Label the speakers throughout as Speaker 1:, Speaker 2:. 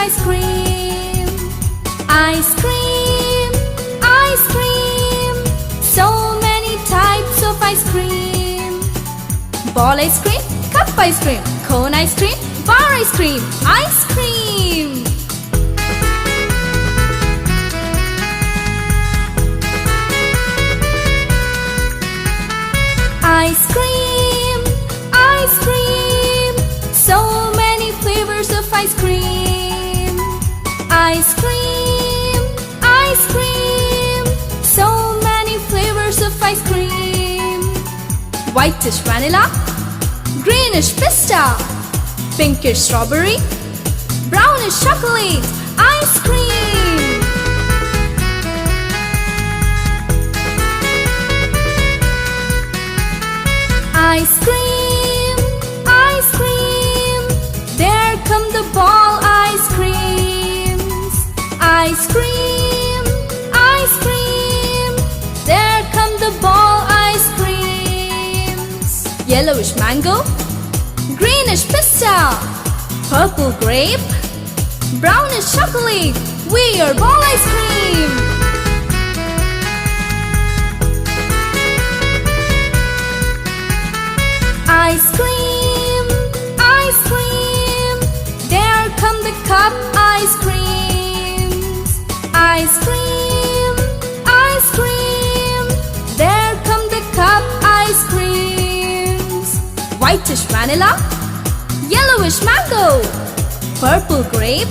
Speaker 1: ice cream. Ice cream, ice cream. So many types of ice cream. Ball ice cream, cup ice cream, cone ice cream, bar ice cream, ice cream. Ice cream, ice cream. So many flavors of ice cream. Ice cream, ice cream. So many flavors of ice cream. Whitish vanilla, greenish pista, pinkish strawberry, brownish chocolate, ice cream. Ice cream, ice cream. There come the ball ice creams. Ice cream, ice cream. There come the ball ice creams. Yellowish mango, greenish pista, purple grape, brownish chocolate. We are ball ice cream. Ice cream, ice cream. There come the cup ice creams. Ice cream, ice cream. There come the cup ice creams. Whitish vanilla, yellowish mango, purple grape,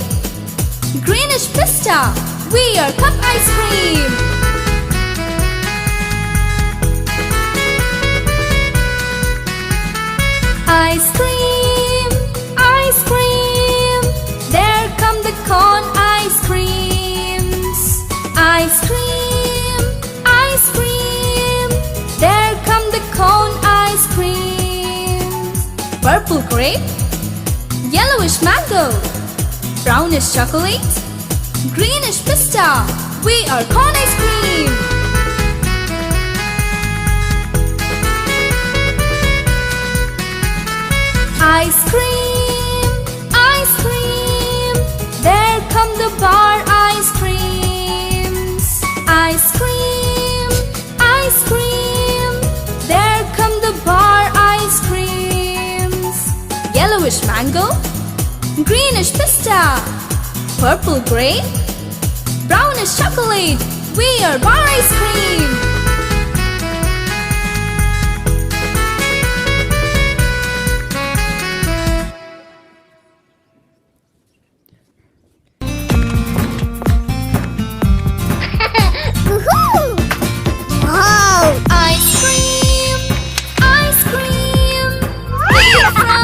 Speaker 1: greenish pista. We are cup ice cream. Ice cream, ice cream. There come the cone ice creams. Ice cream, ice cream. There come the cone ice creams. Purple grape, yellowish mango, brownish chocolate, greenish pista. We are cone ice cream. Ice cream, ice cream. There come the bar ice creams. Ice cream, ice cream. There come the bar ice creams. Yellowish mango, greenish pista, purple grape, brownish chocolate. We are bar ice cream. Ice cream, ice cream. We are from